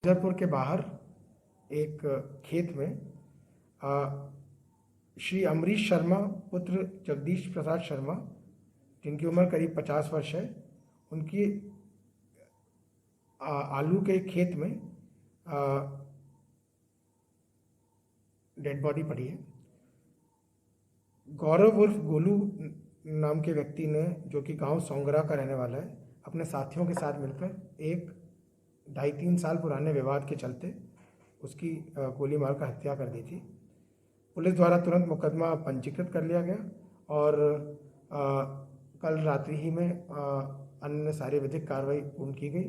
मिर्ज़ापुर के बाहर एक खेत में श्री अमरीश शर्मा पुत्र जगदीश प्रसाद शर्मा, जिनकी उम्र करीब 50 वर्ष है, उनकी आलू के खेत में डेड बॉडी पड़ी है। गौरव उर्फ गोलू नाम के व्यक्ति ने, जो कि गांव सोंगरा का रहने वाला है, अपने साथियों के साथ मिलकर एक 2.5-3 साल पुराने विवाद के चलते उसकी गोली मारकर हत्या कर दी थी। पुलिस द्वारा तुरंत मुकदमा पंजीकृत कर लिया गया और कल रात्रि ही में अन्य सारी विधिक कार्रवाई पूर्ण की गई।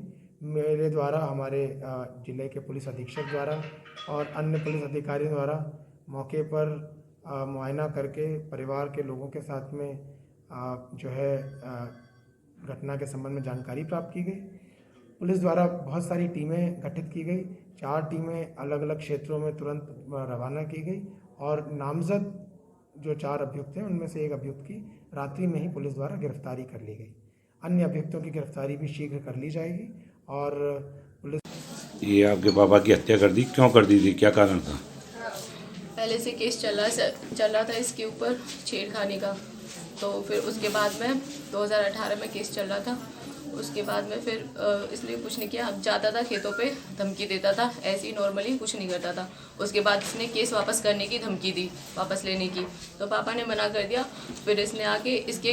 मेरे द्वारा, हमारे जिले के पुलिस अधीक्षक द्वारा और अन्य पुलिस अधिकारियों द्वारा मौके पर मुआयना करके परिवार के लोगों के साथ में जो है घटना के संबंध में जानकारी प्राप्त की गई। पुलिस द्वारा बहुत सारी टीमें गठित की गई। 4 टीमें अलग अलग क्षेत्रों में तुरंत रवाना की गई और नामजद जो 4 अभियुक्त हैं, उनमें से एक अभियुक्त की रात्रि में ही पुलिस द्वारा गिरफ्तारी कर ली गई। अन्य अभियुक्तों की गिरफ्तारी भी शीघ्र कर ली जाएगी। और पुलिस ये आपके पापा की हत्या कर दी, क्यों कर दी थी, क्या कारण था? पहले से केस चल रहा था इसके ऊपर छेड़खानी का। तो फिर उसके बाद में 2018 में केस चल रहा था। उसके बाद में फिर इसने कुछ नहीं किया, जाता था खेतों पे, धमकी देता था, ऐसे ही नॉर्मली कुछ नहीं करता था। उसके बाद इसने केस वापस करने की धमकी दी, वापस लेने की, तो पापा ने मना कर दिया। फिर इसने आके इसके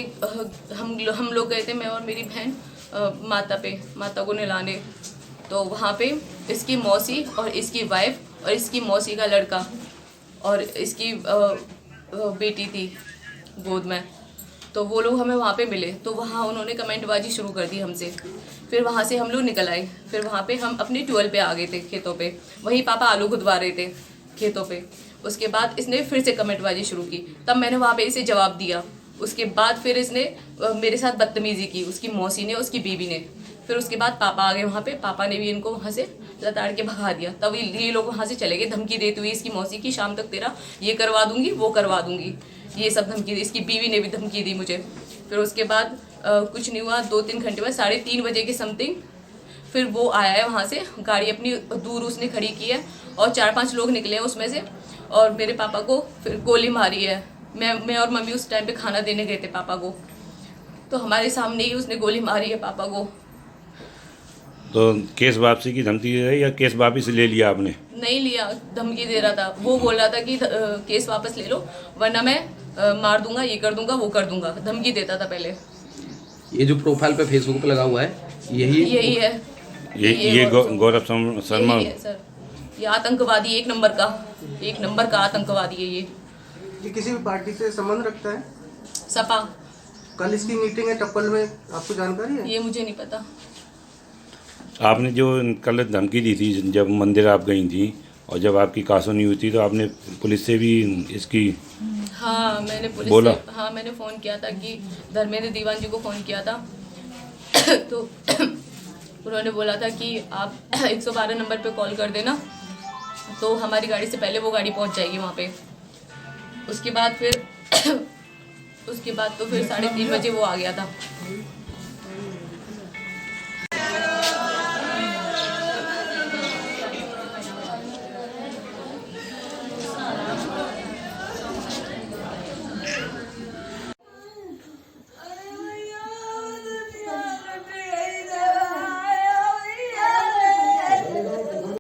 हम लोग गए थे, मैं और मेरी बहन माता को नहलाने। तो वहाँ पे इसकी मौसी और इसकी वाइफ और इसकी मौसी का लड़का और इसकी बेटी थी गोद में, तो वो लोग हमें वहाँ पे मिले। तो वहाँ उन्होंने कमेंटबाजी शुरू कर दी हमसे। फिर वहाँ से हम लोग निकल आए। फिर वहाँ पे हम अपनी ट्यूबवेल पे आ गए थे, खेतों पे। वहीं पापा आलू खुदवा रहे थे खेतों पे। उसके बाद इसने फिर से कमेंटबाजी शुरू की, तब मैंने वहाँ पे इसे जवाब दिया। उसके बाद फिर इसने मेरे साथ बदतमीज़ी की, उसकी मौसी ने, उसकी बीवी ने। फिर उसके बाद पापा आ गए वहाँ पे, पापा ने भी इनको वहाँ से लताड़ के भगा दिया। तब ये लोग वहाँ से चले गए, धमकी देते हुए इसकी मौसी की, शाम तक तेरा ये करवा दूंगी, वो करवा दूंगी, ये सब धमकी दी। इसकी बीवी ने भी धमकी दी मुझे। फिर उसके बाद कुछ नहीं हुआ, 2-3 घंटे बाद 3:30 बजे के समथिंग फिर वो आया है वहाँ से, गाड़ी अपनी दूर उसने खड़ी की है और 4-5 लोग निकले हैं उसमें से, और मेरे पापा को फिर गोली मारी है। मैं और मम्मी उस टाइम पे खाना देने गए थे पापा को, तो हमारे सामने ही उसने गोली मारी है पापा को। तो केस वापसी की धमकी दे रही या केस वापस ले लिया आपने? नहीं लिया, धमकी दे रहा था। वो बोल रहा था कि केस वापस ले लो, वरना मैं मार दूंगा, ये कर दूंगा, वो कर दूंगा, धमकी देता था पहले। ये जो प्रोफाइल पे फेसबुक पे लगा हुआ है, यही है। ये गौरव शर्मा है सर। ये आतंकवादी, एक नंबर का आतंकवादी है ये किसी भी पार्टी से संबंध रखता है? सपा। कल इसकी मीटिंग है टप्पल में, आपको जानकारी है? ये मुझे नहीं पता। आपने जो कल धमकी दी थी, जब मंदिर आप गई थी और जब आपकी कासुनी हुई थी, तो आपने पुलिस से भी इसकी हाँ, मैंने पुलिस बोला? से, हाँ, मैंने फ़ोन किया था कि धर्मेंद्र दीवान जी को फ़ोन किया था। तो उन्होंने बोला था कि आप 112 नंबर पे कॉल कर देना, तो हमारी गाड़ी से पहले वो गाड़ी पहुंच जाएगी वहाँ पे। उसके बाद तो फिर 3:30 बजे वो आ गया था।